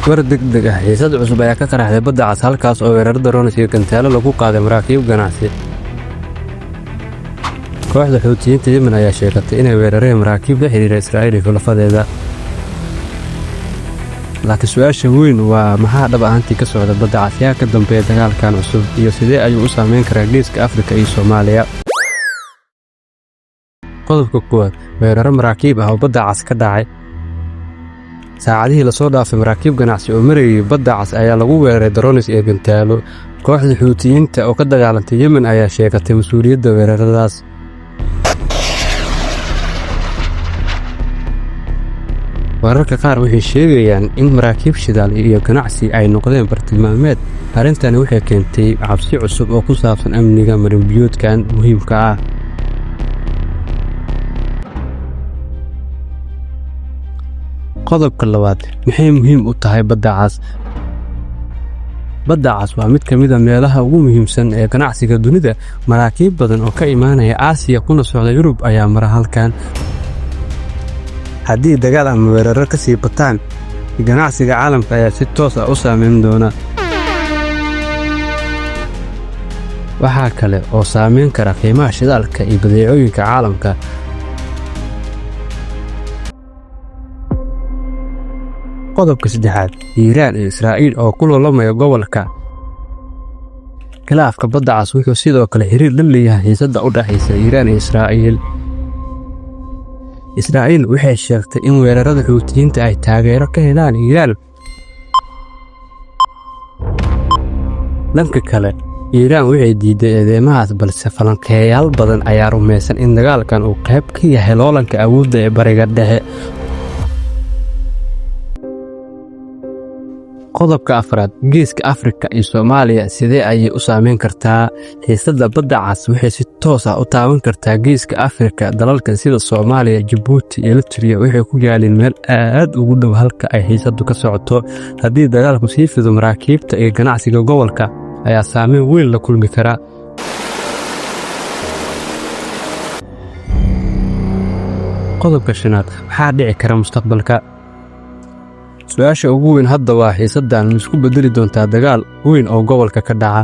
war degdeg ah xiisad cusub ayaa ka qaraxday badda cas halkaas oo weerar drones iyo gantaalo lagu qaaday maraakiib ganacsi. kooxda Xuutiyiinta Yemen ayaa sheegatay inay weerareen maraakiib la xiriira Israa'iil iyo xulafadeeda. laakiin su'aasha weyn waa maxaa dhab ahaantii ka socda badda cas yaa ka dambeeya dagaalkan cusub iyo sidee ayuu u saameyn karaa geeska Afrika iyo Soomaaliya. qodobka koowaad weerar maraakiib ah oo badda cas ka dhacay. saacadihii la soo dhaafay maraakiib ganacsi oo marayay badda cas ayaa lagu weeraray drones iyo gantaalo. kooxda Xuutiyiinta oo ka dagaalantay Yemen ayaa sheegatay mas'uuliyadda weeraradaas. wararka qaar waxay sheegayaan in maraakiib shidaal iyo ganacsi ay noqdeen bartilmaameed. arrintani waxay keentay cabsi cusub oo ku saabsan amniga marinbiyoodkan muhiimka ah. qodobka labaad maxay muhiim u tahay badda cas. badda cas waa mid ka mid ah meelaha ugu muhiimsan ee ganacsiga dunida. maraakiib badan oo ka imaanaya Aasiya kuna socda Yurub ayaa mara halkan. haddii dagaal ama weerar ka sii bataan, ganacsiga caalamka ayaa si toos ah u saameyn doona. waxaa kale oo saameyn kara qiimaha shidaalka iyo badeecooyinka caalamka. qodobka saddexaad Iiraan iyo Israa'iil oo ku loolamaya gobolka. khilaafka badda cas wuxuu sidoo kale xiriir la leeyahay xiisadda u dhaxaysa Iiraan iyo Israa'iil. Israa'iil waxay sheegtay in weerarada Xuutiyiinta ay taageero ka helaan Iiraan. dhanka kale Iiraan waxay diiday eedeymahaas balse falanqeeyaal badan ayaa rumaysan in dagaalkan uu qayb ka yahay loolanka awoodda ee Bariga Dhexe. qodobka afraad geeska Afrika iyo Soomaaliya sidee ayay u saameyn kartaa. xiisadda badda cas waxay si toos ah u taaban kartaa geeska Afrika. dalalkan sida Soomaaliya, Djibouti iyo Eritrea waxay ku yaalin meel aad ugu dhow halka ay xiisaddu ka socoto. haddii dagaalku sii fido, maraakiibta iyo ganacsiga gobolka ayaa saameyn weyn la kulmi kara. qodobka shanaad waxaa dhici kara mustaqbalka. su-aasha ugu weyn hadda waa xiisaddan ma isku bedeli doontaa dagaal weyn oo gobolka ka dhaca.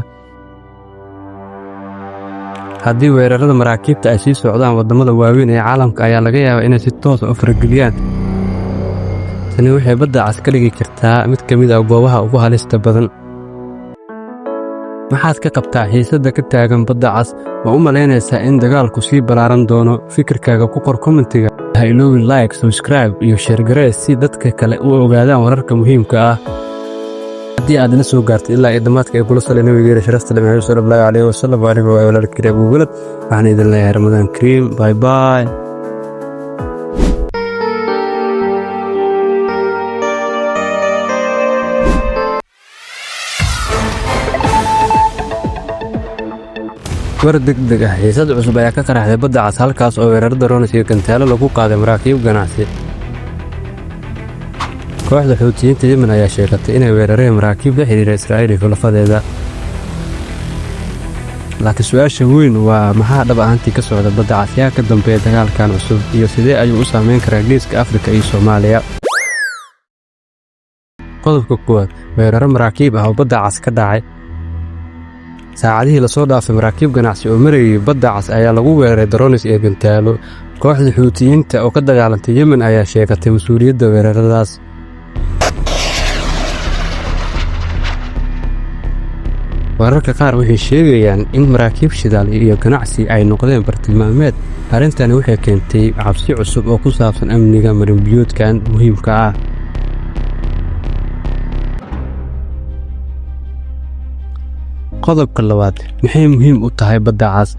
haddii weerarada maraakiibta ay sii socdaan, waddamada waaweyn ee caalamka ayaa laga yaabaa inay si toos ah u farageliyaan. tani waxay badda cas ka dhigi kartaa mid ka mid ah goobaha ugu halista badan. maxaad ka qabtaa xiisadda ka taagan badda cas? ma u malaynaysaa in dagaalku sii ballaaran doono? fikirkaaga ku qor kommentiga. ha iloobin like, subscribe iyo share garee si dadka kale u ogaadaan wararka muhiimka ah. haddii aad ila soo gaartay ilaa dhammaadka ee kula salay nabigeena sharafta leh Maxamed sallallahu alayhi wasallam wa alihi wa walaalkiina Abu Walad, waxaan idin leeyahay Ramadaan Kariim. Bye bye. war degdeg ah xiisad cusub ayaa ka qaraxday badda cas halkaas oo weerar drones iyo gantaalo lagu qaaday maraakiib ganacsi. kooxda Xuutiyiinta Yemen ayaa sheegatay inay weerareen maraakiib la xiriira Israa'iil iyo xulafadeeda. laakiin su'aasha weyn waa maxaa dhab ahaantii ka socda badda cas yaa ka dambeeya dagaalkan cusub iyo sidee ayuu u saameyn karaa geeska Afrika iyo Soomaaliya. qodobka koowaad weerar maraakiib ah oo badda cas ka dhacay. saacadihii la soo dhaafay maraakiib ganacsi oo marayay badda cas ayaa lagu weeraray drones iyo gantaalo. kooxda Xuutiyiinta oo ka dagaalantay Yemen ayaa sheegatay mas'uuliyadda weeraradaas. wararka qaar waxay sheegayaan in maraakiib shidaal iyo ganacsi ay noqdeen bartilmaameed. arrintani waxay keentay cabsi cusub oo ku saabsan amniga marinbiyoodkan muhiimka ah. qodobka labaad maxay muhiim u tahay badda cas.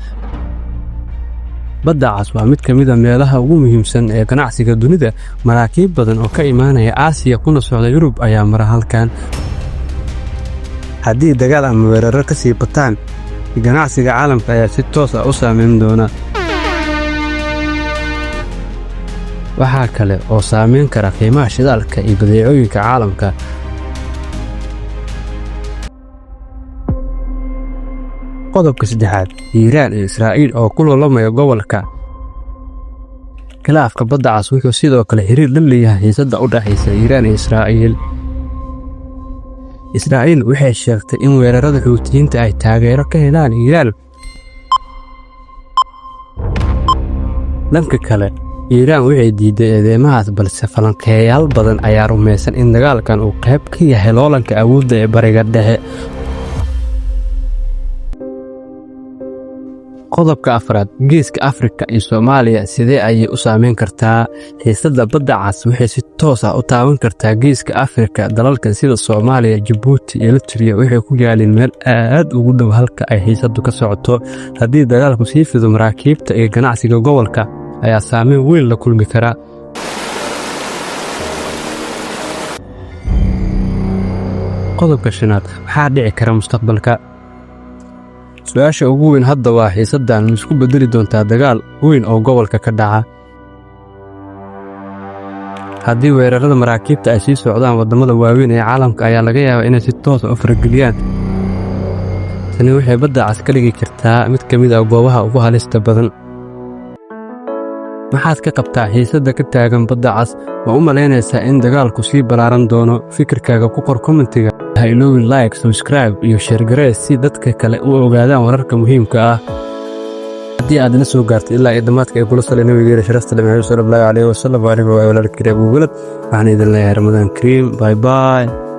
badda cas waa mid ka mid ah meelaha ugu muhiimsan ee ganacsiga dunida. maraakiib badan oo ka imaanaya Aasiya kuna socda Yurub ayaa mara halkan. haddii dagaal ama weerar ka sii bataan, ganacsiga caalamka ayaa si toos ah u saameyn doona. waxaa kale oo saameyn kara qiimaha shidaalka iyo badeecooyinka caalamka. qodobka saddexaad Iiraan iyo Israa'iil oo ku loolamaya gobolka. khilaafka badda cas wuxuu sidoo kale xiriir la leeyahay xiisadda u dhaxaysa Iiraan iyo Israa'iil waxay sheegtay in weerarada Xuutiyiinta ay taageero ka helaan Iiraan. dhanka kale Iiraan waxay diiday eedeymahaas, balse falanqeeyayaal badan ayaa rumaysan in dagaalkan uu qayb ka yahay loolanka awoodda ee Bariga Dhexe. qodobka afraad, geeska Afrika iyo Soomaaliya sidee ayay u saameyn kartaa xiisadda badda cas? Waxay si toos ah u taaban kartaa geeska Afrika. dalalkan sida Soomaaliya, Djibouti iyo Eritrea waxay ku yaalliin meel aad ugu dhow halka ay xiisaddu ka socoto. haddii dagaalku sii fido, maraakiibta iyo ganacsiga gobolka ayaa saameyn weyn la kulmi kara. qodobka shanaad, maxaa dhici kara mustaqbalka? su-aasha ugu weyn hadda waa xiisaddan ma isku beddeli doontaa dagaal weyn oo gobolka ka dhaca? haddii weerarada maraakiibta ay sii socdaan, waddamada waaweyn ee caalamka ayaa laga yaabaa inay si toos ah u farageliyaan. tani waxay badda cas ka dhigi kartaa mid ka mid ah goobaha ugu halista badan. maxaad ka qabtaa xiisadda ka taagan badda cas? ma u malaynaysaa in dagaalku sii ballaaran doono? fikirkaaga ku qor kommentiga. ha iloobin like, subscribe iyo share garee si dadka kale u ogaadaan wararka muhiimka ah. haddii aad ila soo gaartay ilaa iyo dhammaadka ee kula salay nabigeena sharafta leh Maxamed sallallahu alayhi wasallam, waa walaalkii Abu Walad. waxaan idin leeyahay Ramadaan Kariim. Bye bye.